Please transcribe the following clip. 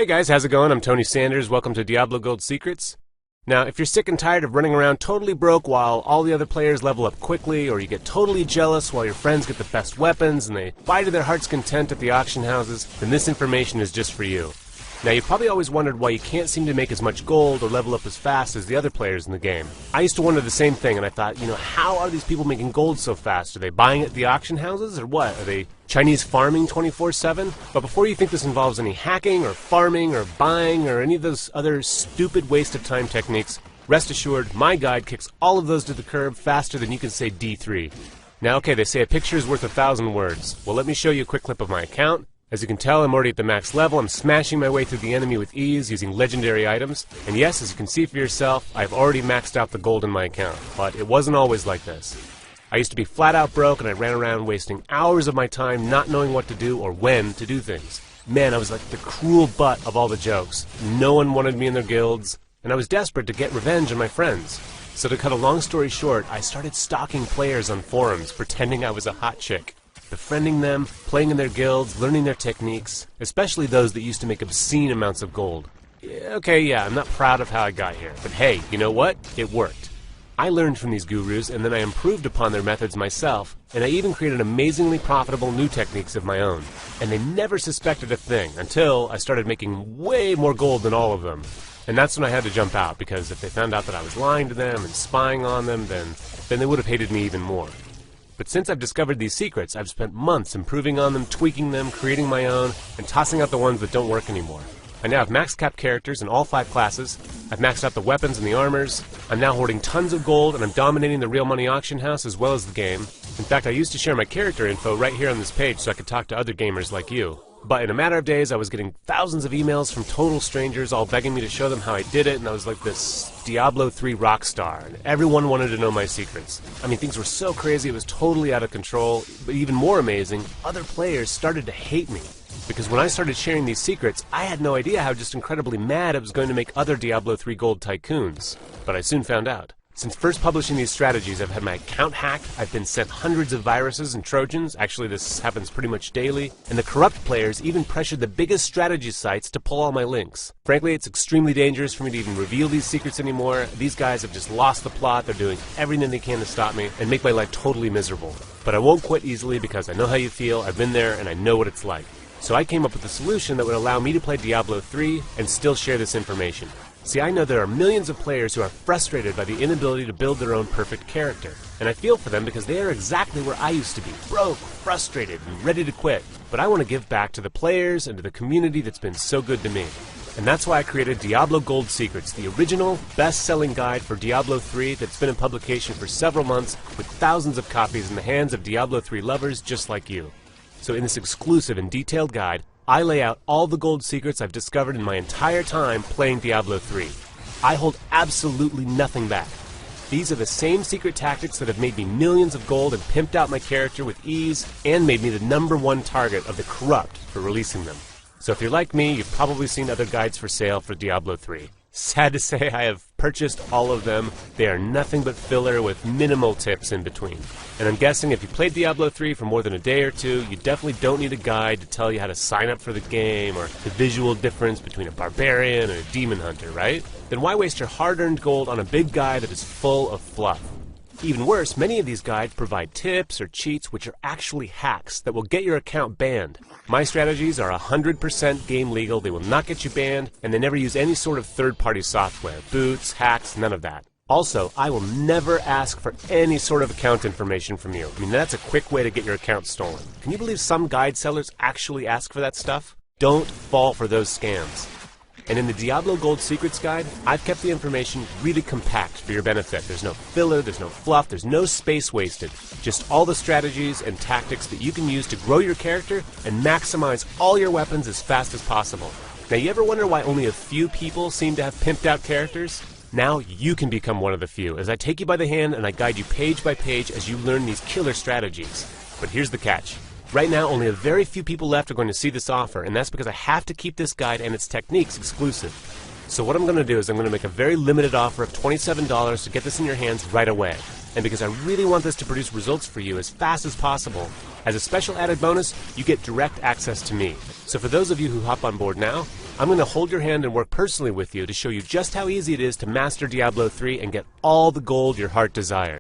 Hey guys, how's it going? I'm Tony Sanders. Welcome to Diablo Gold Secrets. Now, if you're sick and tired of running around totally broke while all the other players level up quickly, or you get totally jealous while your friends get the best weapons and they buy to their heart's content at the auction houses, then this information is just for you. Now, you've probably always wondered why you can't seem to make as much gold or level up as fast as the other players in the game. I used to wonder the same thing, and I thought, how are these people making gold so fast? Are they buying at the auction houses, or what? Are they Chinese farming 24/7? But before you think this involves any hacking, or farming, or buying, or any of those other stupid waste of time techniques, rest assured, my guide kicks all of those to the curb faster than you can say D3. Now, okay, they say a picture is worth 1,000 words. Well, let me show you a quick clip of my account. As you can tell, I'm already at the max level. I'm smashing my way through the enemy with ease using legendary items. And yes, as you can see for yourself, I've already maxed out the gold in my account. But it wasn't always like this. I used to be flat out broke, and I ran around wasting hours of my time not knowing what to do or when to do things. Man, I was like the cruel butt of all the jokes. No one wanted me in their guilds, and I was desperate to get revenge on my friends. So to cut a long story short, I started stalking players on forums, pretending I was a hot chick. Befriending them, playing in their guilds, learning their techniques, especially those that used to make obscene amounts of gold. Yeah, I'm not proud of how I got here, but hey, you know what? It worked. I learned from these gurus, and then I improved upon their methods myself, and I even created amazingly profitable new techniques of my own. And they never suspected a thing until I started making way more gold than all of them. And that's when I had to jump out, because if they found out that I was lying to them and spying on them, then they would have hated me even more. But since I've discovered these secrets, I've spent months improving on them, tweaking them, creating my own, and tossing out the ones that don't work anymore. I now have max cap characters in all 5 classes, I've maxed out the weapons and the armors, I'm now hoarding tons of gold, and I'm dominating the real money auction house as well as the game. In fact, I used to share my character info right here on this page so I could talk to other gamers like you. But in a matter of days, I was getting thousands of emails from total strangers all begging me to show them how I did it, and I was like this Diablo 3 rock star, and everyone wanted to know my secrets. I mean, things were so crazy, it was totally out of control, but even more amazing, other players started to hate me. Because when I started sharing these secrets, I had no idea how just incredibly mad it was going to make other Diablo 3 gold tycoons. But I soon found out. Since first publishing these strategies, I've had my account hacked, I've been sent hundreds of viruses and trojans, actually this happens pretty much daily, and the corrupt players even pressured the biggest strategy sites to pull all my links. Frankly, it's extremely dangerous for me to even reveal these secrets anymore. These guys have just lost the plot, they're doing everything they can to stop me and make my life totally miserable. But I won't quit easily because I know how you feel, I've been there, and I know what it's like. So I came up with a solution that would allow me to play Diablo 3 and still share this information. See, I know there are millions of players who are frustrated by the inability to build their own perfect character. And I feel for them because they are exactly where I used to be, broke, frustrated, and ready to quit. But I want to give back to the players and to the community that's been so good to me. And that's why I created Diablo Gold Secrets, the original, best-selling guide for Diablo 3 that's been in publication for several months with thousands of copies in the hands of Diablo 3 lovers just like you. So in this exclusive and detailed guide, I lay out all the gold secrets I've discovered in my entire time playing Diablo 3. I hold absolutely nothing back. These are the same secret tactics that have made me millions of gold and pimped out my character with ease and made me the #1 target of the corrupt for releasing them. So if you're like me, you've probably seen other guides for sale for Diablo 3. Sad to say, I have purchased all of them. They are nothing but filler with minimal tips in between. And I'm guessing if you played Diablo 3 for more than a day or two, you definitely don't need a guide to tell you how to sign up for the game or the visual difference between a barbarian and a demon hunter, right? Then why waste your hard-earned gold on a big guide that is full of fluff? Even worse, many of these guides provide tips or cheats which are actually hacks that will get your account banned. My strategies are 100% game legal, they will not get you banned, and they never use any sort of third-party software, boots, hacks, none of that. Also, I will never ask for any sort of account information from you. I mean, that's a quick way to get your account stolen. Can you believe some guide sellers actually ask for that stuff? Don't fall for those scams. And in the Diablo Gold Secrets Guide, I've kept the information really compact for your benefit. There's no filler, there's no fluff, there's no space wasted. Just all the strategies and tactics that you can use to grow your character and maximize all your weapons as fast as possible. Now, you ever wonder why only a few people seem to have pimped out characters? Now you can become one of the few, as I take you by the hand and I guide you page by page as you learn these killer strategies. But here's the catch. Right now, only a very few people left are going to see this offer, and that's because I have to keep this guide and its techniques exclusive. So what I'm going to do is I'm going to make a very limited offer of $27 to get this in your hands right away. And because I really want this to produce results for you as fast as possible, As a special added bonus, you get direct access to me. So for those of you who hop on board now, I'm going to hold your hand and work personally with you to show you just how easy it is to master Diablo 3 and get all the gold your heart desires.